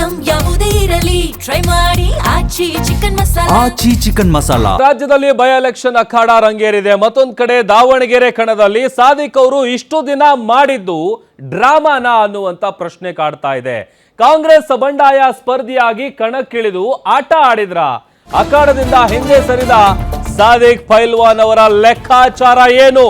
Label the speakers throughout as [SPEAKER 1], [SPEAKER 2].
[SPEAKER 1] Item ಯಾವುದೇ ಇರಲಿ try ಮಾಡಿ ಆಚಿ ಚಿಕನ್ ಮಸಾಲಾ.
[SPEAKER 2] ರಾಜ್ಯದಲ್ಲಿ ಬೈ ಎಲೆಕ್ಷನ್ ಅಖಾಡ ರಂಗೇರಿದೆ. ಮತ್ತೊಂದು ಕಡೆ ದಾವಣಗೆರೆ ಕಣದಲ್ಲಿ ಸಾದಿಕ್ ಅವರು ಇಷ್ಟು ದಿನ ಮಾಡಿದ್ದು ಡ್ರಾಮಾನ ಅನ್ನುವಂತ ಪ್ರಶ್ನೆ ಕಾಡ್ತಾ ಇದೆ. ಕಾಂಗ್ರೆಸ್ ಬಂಡಾಯ ಸ್ಪರ್ಧಿಯಾಗಿ ಕಣಕ್ಕಿಳಿದು ಆಟ ಆಡಿದ್ರ? ಅಖಾಡದಿಂದ ಹಿಂದೆ ಸರಿದ ಸಾದಿಕ್ ಪೈಲ್ವಾನ್ ಅವರ ಲೆಕ್ಕಾಚಾರ ಏನು?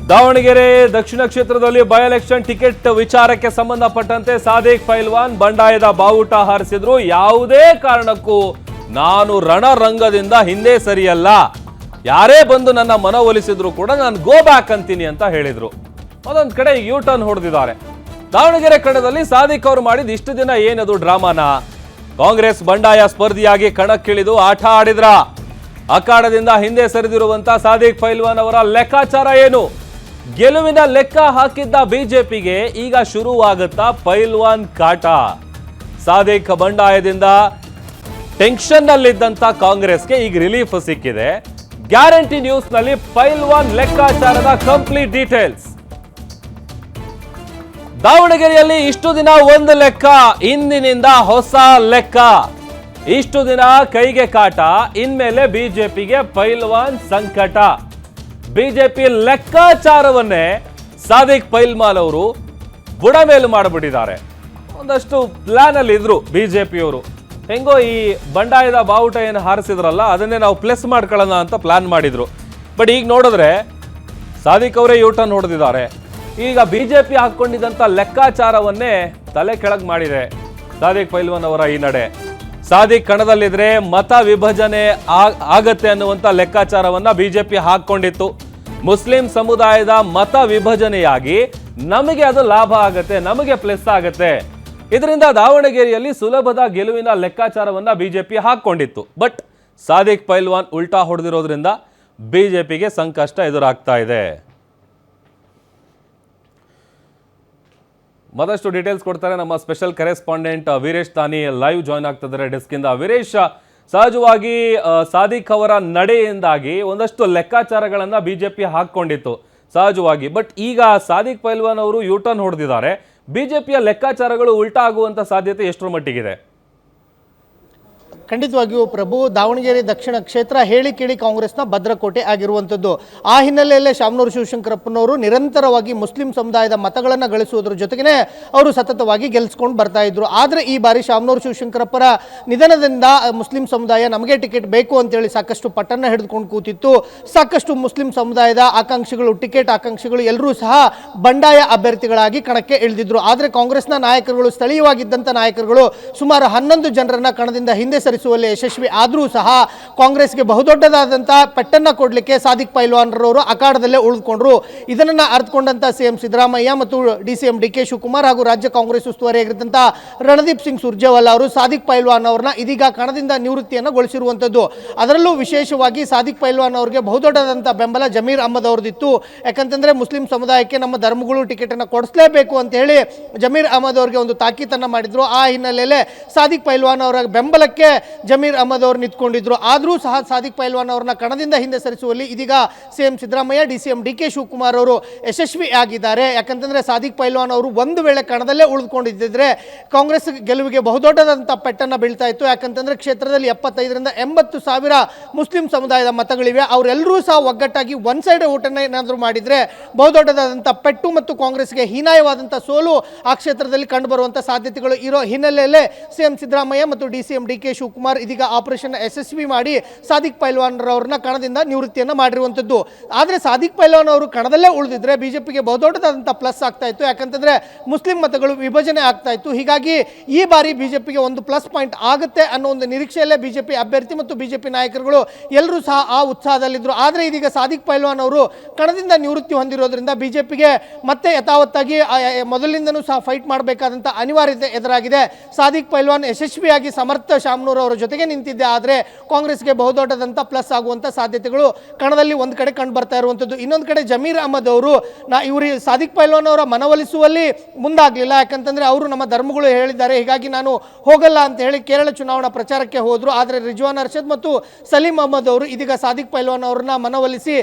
[SPEAKER 2] ದಾವಣಗೆರೆ ದಕ್ಷಿಣ ಕ್ಷೇತ್ರದಲ್ಲಿ ಬೈ ಎಲೆಕ್ಷನ್ ಟಿಕೆಟ್ ವಿಚಾರಕ್ಕೆ ಸಂಬಂಧಪಟ್ಟಂತೆ ಸಾದಿಕ್ ಪೈಲ್ವಾನ್ ಬಂಡಾಯದ ಬಾವುಟ ಹಾರಿಸಿದ್ರು. ಯಾವುದೇ ಕಾರಣಕ್ಕೂ ನಾನು ರಣರಂಗದಿಂದ ಹಿಂದೆ ಸರಿಯಲ್ಲ, ಯಾರೇ ಬಂದು ನನ್ನ ಮನವೊಲಿಸಿದ್ರು ಕೂಡ ನಾನು ಗೋ ಬ್ಯಾಕ್ ಅಂತೀನಿ ಅಂತ ಹೇಳಿದ್ರು. ಅದೊಂದ್ ಕಡೆ ಯೂ ಟರ್ನ್ ಹೊಡೆದಿದ್ದಾರೆ. ದಾವಣಗೆರೆ ಕಣದಲ್ಲಿ ಸಾದಿಕ್ ಅವರು ಮಾಡಿದ ಇಷ್ಟು ದಿನ ಏನದು ಡ್ರಾಮಾನ? ಕಾಂಗ್ರೆಸ್ ಬಂಡಾಯ ಸ್ಪರ್ಧಿಯಾಗಿ ಕಣಕ್ಕಿಳಿದು ಆಟ ಆಡಿದ್ರ? ಅಖಾಡದಿಂದ ಹಿಂದೆ ಸರಿದಿರುವಂತ ಸಾದಿಕ್ ಪೈಲ್ವಾನ್ ಅವರ ಲೆಕ್ಕಾಚಾರ ಏನು? ಗೆಲುವಿನ ಲೆಕ್ಕ ಹಾಕಿದ್ದ ಬಿಜೆಪಿಗೆ ಈಗ ಶುರುವಾಗುತ್ತಾ ಪೈಲ್ವಾನ್ ಕಾಟ. ಸಾದಿಕ್ ಬಂಡಾಯದಿಂದ ಟೆನ್ಷನ್ ನಲ್ಲಿದ್ದಂತ ಕಾಂಗ್ರೆಸ್ಗೆ ಈಗ ರಿಲೀಫ್ ಸಿಕ್ಕಿದೆ. ಗ್ಯಾರಂಟಿ ನ್ಯೂಸ್ ನಲ್ಲಿ ಪೈಲ್ವಾನ್ ಲೆಕ್ಕಾಚಾರದ ಕಂಪ್ಲೀಟ್ ಡೀಟೇಲ್ಸ್. ದಾವಣಗೆರೆಯಲ್ಲಿ ಇಷ್ಟು ದಿನ ಒಂದು ಲೆಕ್ಕ, ಇಂದಿನಿಂದ ಹೊಸ ಲೆಕ್ಕ. ಇಷ್ಟು ದಿನ ಕೈಗೆ ಕಾಟ, ಇನ್ಮೇಲೆ ಬಿಜೆಪಿಗೆ ಪೈಲ್ವಾನ್ ಸಂಕಟ. ಬಿಜೆಪಿ ಲೆಕ್ಕಾಚಾರವನ್ನೇ ಸಾದಿಕ್ ಪೈಲ್ವಾನ್ ಅವರು ಬುಡಮೇಲು ಮಾಡಿಬಿಟ್ಟಿದ್ದಾರೆ. ಒಂದಷ್ಟು ಪ್ಲಾನ್ ಅಲ್ಲಿ ಇದ್ರು ಬಿಜೆಪಿಯವರು. ಹೆಂಗೋ ಈ ಬಂಡಾಯದ ಬಾವುಟ ಏನು ಹಾರಿಸಿದ್ರಲ್ಲ ಅದನ್ನೇ ನಾವು ಪ್ಲಸ್ ಮಾಡ್ಕೊಳ್ಳೋಣ ಅಂತ ಪ್ಲಾನ್ ಮಾಡಿದ್ರು. ಬಟ್ ಈಗ ನೋಡಿದ್ರೆ ಸಾದಿಕ್ ಅವರೇ ಯೂಟರ್ನ್ ಹೊಡೆದಿದ್ದಾರೆ. ಈಗ ಬಿಜೆಪಿ ಹಾಕೊಂಡಿದ್ದಂತ ಲೆಕ್ಕಾಚಾರವನ್ನೇ ತಲೆ ಕೆಳಗೆ ಮಾಡಿದೆ ಸಾದಿಕ್ ಪೈಲ್ವಾನ್ ಅವರ ಈ ನಡೆ. ಸಾದಿಕ್ ಕಣದಲ್ಲಿದ್ರೆ ಮತ ವಿಭಜನೆ ಆಗತ್ತೆ ಅನ್ನುವಂತ ಲೆಕ್ಕಾಚಾರವನ್ನ ಬಿಜೆಪಿ ಹಾಕೊಂಡಿತ್ತು. ಮುಸ್ಲಿಂ ಸಮುದಾಯದ ಮತ ವಿಭಜನೆಯಾಗಿ ನಮಗೆ ಅದು ಲಾಭ ಆಗತ್ತೆ, ನಮಗೆ ಪ್ಲಸ್ ಆಗತ್ತೆ. ಇದರಿಂದ ದಾವಣಗೆರೆಯಲ್ಲಿ ಸುಲಭದ ಗೆಲುವಿನ ಲೆಕ್ಕಾಚಾರವನ್ನ ಬಿಜೆಪಿ ಹಾಕೊಂಡಿತ್ತು. ಬಟ್ ಸಾದಿಕ್ ಪೈಲ್ವಾನ್ ಉಲ್ಟಾ ಹೊಡೆದಿರೋದ್ರಿಂದ ಬಿಜೆಪಿಗೆ ಸಂಕಷ್ಟ ಎದುರಾಗ್ತಾ ಇದೆ. ಮತ್ತಷ್ಟು ಡೀಟೇಲ್ಸ್ ಕೊಡ್ತಾರೆ ನಮ್ಮ ಸ್ಪೆಷಲ್ ಕರೆಸ್ಪಾಂಡೆಂಟ್ ವೀರೇಶ್ ತಾನಿ. ಲೈವ್ ಜಾಯ್ನ್ ಆಗ್ತಿದ್ದಾರೆ ಡೆಸ್ಕ್ ಇಂದ. ವೀರೇಶ್, ಸಹಜವಾಗಿ ಸಾದಿಕ್ ಅವರ ನಡೆಯಿಂದಾಗಿ ಒಂದಷ್ಟು ಲೆಕ್ಕಾಚಾರಗಳನ್ನ ಬಿಜೆಪಿ ಹಾಕೊಂಡಿತ್ತು ಸಹಜವಾಗಿ. ಬಟ್ ಈಗ ಸಾದಿಕ್ ಪೈಲ್ವಾನ್ ಅವರು ಯೂಟರ್ನ್ ಹೊಡೆದಿದ್ದಾರೆ. ಬಿಜೆಪಿಯ ಲೆಕ್ಕಾಚಾರಗಳು ಉಲ್ಟಾ ಆಗುವಂತ ಸಾಧ್ಯತೆ ಎಷ್ಟರ ಮಟ್ಟಿಗಿದೆ?
[SPEAKER 3] ಖಂಡಿತವಾಗಿಯೂ ಪ್ರಭು, ದಾವಣಗೆರೆ ದಕ್ಷಿಣ ಕ್ಷೇತ್ರ ಹೇಳಿ ಕೇಳಿ ಕಾಂಗ್ರೆಸ್ನ ಭದ್ರಕೋಟೆ ಆಗಿರುವಂಥದ್ದು. ಆ ಹಿನ್ನೆಲೆಯಲ್ಲೇ ಶಾಮನೂರು ಶಿವಶಂಕರಪ್ಪನವರು ನಿರಂತರವಾಗಿ ಮುಸ್ಲಿಂ ಸಮುದಾಯದ ಮತಗಳನ್ನು ಗಳಿಸುವುದರ ಜೊತೆಗೇ ಅವರು ಸತತವಾಗಿ ಗೆಲ್ಲಿಸ್ಕೊಂಡು ಬರ್ತಾ ಇದ್ರು. ಆದರೆ ಈ ಬಾರಿ ಶಾಮನೂರು ಶಿವಶಂಕರಪ್ಪರ ನಿಧನದಿಂದ ಮುಸ್ಲಿಂ ಸಮುದಾಯ ನಮಗೆ ಟಿಕೆಟ್ ಬೇಕು ಅಂತೇಳಿ ಸಾಕಷ್ಟು ಪಟ್ಟನ್ನು ಹಿಡಿದುಕೊಂಡು ಕೂತಿತ್ತು. ಸಾಕಷ್ಟು ಮುಸ್ಲಿಂ ಸಮುದಾಯದ ಆಕಾಂಕ್ಷಿಗಳು, ಟಿಕೆಟ್ ಆಕಾಂಕ್ಷಿಗಳು ಎಲ್ಲರೂ ಸಹ ಬಂಡಾಯ ಅಭ್ಯರ್ಥಿಗಳಾಗಿ ಕಣಕ್ಕೆ ಇಳಿದಿದ್ರು. ಆದರೆ ಕಾಂಗ್ರೆಸ್ನ ನಾಯಕರುಗಳು, ಸ್ಥಳೀಯವಾಗಿದ್ದಂಥ ನಾಯಕರುಗಳು ಸುಮಾರು 11 ಜನರನ್ನ ಕಣದಿಂದ ಹಿಂದೆ ಸರಿಸುವಲ್ಲಿ ಯಶಸ್ವಿ ಆದರೂ ಸಹ ಕಾಂಗ್ರೆಸ್ಗೆ ಬಹುದೊಡ್ಡದಾದಂಥ ಪೆಟ್ಟನ್ನು ಕೊಡಲಿಕ್ಕೆ ಸಾದಿಕ್ ಪೈಲ್ವಾನ್ರವರು ಅಖಾಡದಲ್ಲೇ ಉಳಿದುಕೊಂಡ್ರು. ಇದನ್ನು ಅರ್ಥಕೊಂಡಂಥ ಸಿಎಂ ಸಿದ್ದರಾಮಯ್ಯ ಮತ್ತು ಡಿಸಿಎಂ ಡಿಕೆ ಶಿವಕುಮಾರ್ ಹಾಗೂ ರಾಜ್ಯ ಕಾಂಗ್ರೆಸ್ ಉಸ್ತುವಾರಿಯಾಗಿದ್ದಂಥ ರಣದೀಪ್ ಸಿಂಗ್ ಸುರ್ಜೇವಾಲಾ ಅವರು ಸಾದಿಕ್ ಪೈಲ್ವಾನ್ ಅವರನ್ನ ಇದೀಗ ಕಣದಿಂದ ನಿವೃತ್ತಿಯನ್ನು ಗೊಳಿಸಿರುವಂಥದ್ದು. ಅದರಲ್ಲೂ ವಿಶೇಷವಾಗಿ ಸಾದಿಕ್ ಪೈಲ್ವಾನ್ ಅವರಿಗೆ ಬಹುದೊಡ್ಡದಾದಂಥ ಬೆಂಬಲ ಜಮೀರ್ ಅಹಮದ್ ಅವರದಿತ್ತು. ಯಾಕಂತಂದ್ರೆ ಮುಸ್ಲಿಂ ಸಮುದಾಯಕ್ಕೆ ನಮ್ಮ ಧರ್ಮಗಳು ಟಿಕೆಟನ್ನು ಕೊಡಿಸಲೇಬೇಕು ಅಂತ ಹೇಳಿ ಜಮೀರ್ ಅಹಮದ್ ಅವರಿಗೆ ಒಂದು ತಾಕೀತನ್ನು ಮಾಡಿದ್ರು. ಆ ಹಿನ್ನೆಲೆಯಲ್ಲಿ ಸಾದಿಕ್ ಪೈಲ್ವಾನ್ ಅವರ ಬೆಂಬಲಕ್ಕೆ ಜಮೀರ್ ಅಹಮದ್ ಅವರು ನಿಂತ್ಕೊಂಡಿದ್ರು. ಆದರೂ ಸಹ ಸಾದಿಕ್ ಪೈಲ್ವಾನ್ ಅವರನ್ನ ಕಣದಿಂದ ಹಿಂದೆ ಸರಿಸುವಲ್ಲಿ ಇದೀಗ CM Siddaramaiah, DCM DK Shivakumar ಅವರು ಯಶಸ್ವಿ ಆಗಿದ್ದಾರೆ. ಯಾಕಂತಂದ್ರೆ ಸಾದಿಕ್ ಪೈಲ್ವಾನ್ ಅವರು ಒಂದು ವೇಳೆ ಕಣದಲ್ಲೇ ಉಳಿದುಕೊಂಡಿದ್ದರೆ ಕಾಂಗ್ರೆಸ್ ಗೆಲುವಿಗೆ ಬಹುದೊಡ್ಡದಂತ ಪೆಟ್ಟನ್ನು ಬೀಳ್ತಾ ಇತ್ತು. ಯಾಕಂತಂದ್ರೆ ಕ್ಷೇತ್ರದಲ್ಲಿ 75,000 ರಿಂದ 80,000 ಮುಸ್ಲಿಂ ಸಮುದಾಯದ ಮತಗಳಿವೆ. ಅವರೆಲ್ಲರೂ ಸಹ ಒಗ್ಗಟ್ಟಾಗಿ ಒನ್ ಸೈಡ್ ಓಟನ್ನು ಏನಾದರೂ ಮಾಡಿದ್ರೆ ಬಹುದೊಡ್ಡದಾದಂಥ ಪೆಟ್ಟು ಮತ್ತು ಕಾಂಗ್ರೆಸ್ಗೆ ಹೀನಾಯವಾದಂಥ ಸೋಲು ಆ ಕ್ಷೇತ್ರದಲ್ಲಿ ಕಂಡುಬರುವಂಥ ಸಾಧ್ಯತೆಗಳು ಇರೋ ಹಿನ್ನೆಲೆಯಲ್ಲೇ ಸಿಎಂ ಸಿದ್ದರಾಮಯ್ಯ ಮತ್ತು ಡಿಸಿಎಂ ಡಿಕೆ ಶಿವಕುಮಾರ್ ಇದೀಗ ಆಪರೇಷನ್ ಯಶಸ್ವಿ ಮಾಡಿ ಸಾದಿಕ್ ಪೈಲ್ವಾನ್ ಅವರನ್ನ ಕಣದಿಂದ ನಿವೃತ್ತಿಯನ್ನು ಮಾಡಿರುವಂಥದ್ದು. ಆದರೆ ಸಾದಿಕ್ ಪೈಲ್ವಾನ್ ಅವರು ಕಣದಲ್ಲೇ ಉಳಿದಿದ್ರೆ ಬಿಜೆಪಿಗೆ ಬಹುದೊಡ್ಡದಾದಂಥ ಪ್ಲಸ್ ಆಗ್ತಾ ಇತ್ತು. ಯಾಕಂತಂದ್ರೆ ಮುಸ್ಲಿಂ ಮತಗಳು ವಿಭಜನೆ ಆಗ್ತಾ ಇತ್ತು. ಹೀಗಾಗಿ ಈ ಬಾರಿ ಬಿಜೆಪಿಗೆ ಒಂದು ಪ್ಲಸ್ ಪಾಯಿಂಟ್ ಆಗುತ್ತೆ ಅನ್ನೋ ಒಂದು ನಿರೀಕ್ಷೆಯಲ್ಲೇ ಬಿಜೆಪಿ ಅಭ್ಯರ್ಥಿ ಮತ್ತು ಬಿಜೆಪಿ ನಾಯಕರುಗಳು ಎಲ್ಲರೂ ಸಹ ಆ ಉತ್ಸಾಹದಲ್ಲಿದ್ದರು. ಆದರೆ ಇದೀಗ ಸಾದಿಕ್ ಪೈಲ್ವಾನ್ ಅವರು ಕಣದಿಂದ ನಿವೃತ್ತಿ ಹೊಂದಿರೋದ್ರಿಂದ ಬಿಜೆಪಿಗೆ ಮತ್ತೆ ಯಥಾವತ್ತಾಗಿ ಮೊದಲಿನಿಂದನೂ ಸಹ ಫೈಟ್ ಮಾಡಬೇಕಾದಂಥ ಅನಿವಾರ್ಯತೆ ಎದುರಾಗಿದೆ. ಸಾದಿಕ್ ಪೈಲ್ವಾನ್ ಯಶಸ್ವಿಯಾಗಿ ಸಮರ್ಥ ಶಾಮನೂರ್ ಅವರ ಜೊತೆಗೆ ನಿಂತಿದ್ದೆ ಆದರೆ ಕಾಂಗ್ರೆಸ್ಗೆ ಬಹುದೊಡ್ಡದಂಥ ಪ್ಲಸ್ ಆಗುವಂಥ ಸಾಧ್ಯತೆಗಳು ಕಣದಲ್ಲಿ ಒಂದು ಕಡೆ ಕಂಡು ಬರ್ತಾ ಇರುವಂಥದ್ದು. ಇನ್ನೊಂದು ಕಡೆ ಜಮೀರ್ ಅಹಮದ್ ಅವರು ಇವರು ಸಾದಿಕ್ ಪೈಲ್ವಾನ್ ಅವರ ಮನವೊಲಿಸುವಲ್ಲಿ ಮುಂದಾಗಲಿಲ್ಲ. ಯಾಕಂತಂದರೆ ಅವರು ನಮ್ಮ ಧರ್ಮಗಳು ಹೇಳಿದ್ದಾರೆ, ಹೀಗಾಗಿ ನಾನು ಹೋಗಲ್ಲ ಅಂತ ಹೇಳಿ ಕೇರಳ ಚುನಾವಣಾ ಪ್ರಚಾರಕ್ಕೆ ಹೋದರು. ಆದರೆ ರಿಜ್ವಾನ್ ಅರ್ಷದ್ ಮತ್ತು ಸಲೀಂ ಅಹಮದ್ ಅವರು ಇದೀಗ ಸಾದಿಕ್ ಪೈಲ್ವಾನ್ ಅವರನ್ನ ಮನವೊಲಿಸಿ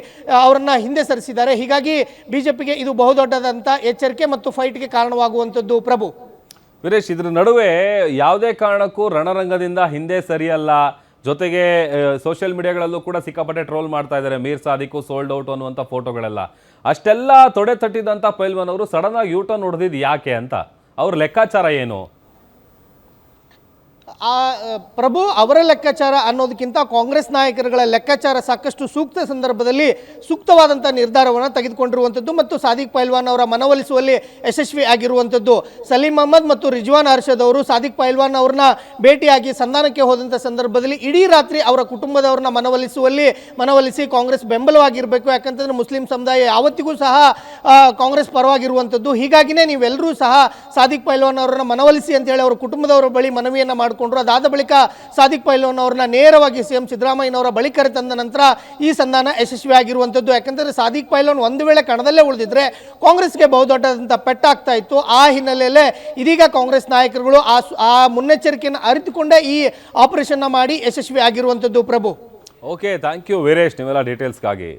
[SPEAKER 3] ಅವರನ್ನ ಹಿಂದೆ ಸರಿಸಿದ್ದಾರೆ. ಹೀಗಾಗಿ ಬಿಜೆಪಿಗೆ ಇದು ಬಹುದೊಡ್ಡದಂಥ ಎಚ್ಚರಿಕೆ ಮತ್ತು ಫೈಟ್ಗೆ ಕಾರಣವಾಗುವಂಥದ್ದು. ಪ್ರಭು
[SPEAKER 2] ವೀರೇಶ್, ಇದ್ರ ನಡುವೆ ಯಾವುದೇ ಕಾರಣಕ್ಕೂ ರಣರಂಗದಿಂದ ಹಿಂದೆ ಸರಿಯಲ್ಲ, ಜೊತೆಗೆ ಸೋಷಿಯಲ್ ಮೀಡಿಯಾಗಳಲ್ಲೂ ಕೂಡ ಸಿಕ್ಕಾಪಟ್ಟೆ ಟ್ರೋಲ್ ಮಾಡ್ತಾ ಇದ್ದಾರೆ, ಮೀರ್ ಸಾದಿಕ್ಕು ಸೋಲ್ಡ್ ಔಟ್ ಅನ್ನುವಂಥ ಫೋಟೋಗಳೆಲ್ಲ. ಅಷ್ಟೆಲ್ಲ ತೊಡೆ ತಟ್ಟಿದಂಥ ಪೈಲ್ವಾನ್ ಅವರು ಸಡನ್ ಆಗಿ ಯೂಟರ್ನ್ ಹೊಡೆದಿದ್ದು ಯಾಕೆ ಅಂತ ಅವ್ರ ಲೆಕ್ಕಾಚಾರ ಏನು?
[SPEAKER 3] ಪ್ರಭು, ಅವರ ಲೆಕ್ಕಾಚಾರ ಅನ್ನೋದಕ್ಕಿಂತ ಕಾಂಗ್ರೆಸ್ ನಾಯಕರುಗಳ ಲೆಕ್ಕಾಚಾರ ಸಾಕಷ್ಟು ಸೂಕ್ತ ಸಂದರ್ಭದಲ್ಲಿ ಸೂಕ್ತವಾದಂಥ ನಿರ್ಧಾರವನ್ನು ತೆಗೆದುಕೊಂಡಿರುವಂಥದ್ದು ಮತ್ತು ಸಾದಿಕ್ ಪೈಲ್ವಾನ್ ಅವರ ಮನವೊಲಿಸುವಲ್ಲಿ ಯಶಸ್ವಿ ಆಗಿರುವಂಥದ್ದು. ಸಲೀಂ ಅಹಮದ್ ಮತ್ತು ರಿಜ್ವಾನ್ ಅರ್ಷದ್ ಅವರು ಸಾದಿಕ್ ಪೈಲ್ವಾನ್ ಅವ್ರನ್ನ ಭೇಟಿಯಾಗಿ ಸಂಧಾನಕ್ಕೆ ಹೋದಂಥ ಸಂದರ್ಭದಲ್ಲಿ ಇಡೀ ರಾತ್ರಿ ಅವರ ಕುಟುಂಬದವ್ರನ್ನ ಮನವೊಲಿಸಿ ಕಾಂಗ್ರೆಸ್ ಬೆಂಬಲವಾಗಿರಬೇಕು. ಯಾಕಂತಂದ್ರೆ ಮುಸ್ಲಿಂ ಸಮುದಾಯ ಯಾವತ್ತಿಗೂ ಸಹ ಕಾಂಗ್ರೆಸ್ ಪರವಾಗಿರುವಂಥದ್ದು. ಹೀಗಾಗಿನೇ ನೀವೆಲ್ಲರೂ ಸಹ ಸಾದಿಕ್ ಪೈಲ್ವಾನ್ ಅವರನ್ನ ಮನವೊಲಿಸಿ ಅಂತೇಳಿ ಅವರ ಕುಟುಂಬದವರ ಬಳಿ ಮನವಿಯನ್ನು ಮಾಡಿಕೊಂಡ್ರು. ಅದಾದ ಬಳಿಕ ಸಾದಿಕ್ ಪೈಲ್ವಾನ್ ಅವರನ್ನ ನೇರವಾಗಿ ಸಿಎಂ ಸಿದ್ದರಾಮಯ್ಯನವರ ಬಳಿ ಕರೆತಂದ ನಂತರ ಈ ಸಂಧಾನ ಯಶಸ್ವಿ ಆಗಿರುವಂಥದ್ದು. ಯಾಕಂದರೆ ಸಾದಿಕ್ ಪೈಲ್ವಾನ್ ಒಂದು ವೇಳೆ ಕಣದಲ್ಲೇ ಉಳಿದಿದ್ರೆ ಕಾಂಗ್ರೆಸ್ಗೆ ಬಹುದೊಡ್ಡದಂಥ ಪೆಟ್ಟಾಗ್ತಾ ಇತ್ತು. ಆ ಹಿನ್ನೆಲೆಯಲ್ಲೇ ಇದೀಗ ಕಾಂಗ್ರೆಸ್ ನಾಯಕರುಗಳು ಆ ಮುನ್ನೆಚ್ಚರಿಕೆಯನ್ನು ಅರಿತುಕೊಂಡೇ ಈ ಆಪರೇಷನ್ ಮಾಡಿ ಯಶಸ್ವಿ ಆಗಿರುವಂಥದ್ದು. ಪ್ರಭು,
[SPEAKER 2] ಓಕೆ, ಥ್ಯಾಂಕ್ ಯು ವೀರೇಶ್, ನೀವೆಲ್ಲ ಡೀಟೇಲ್ಸ್ಗಾಗಿ.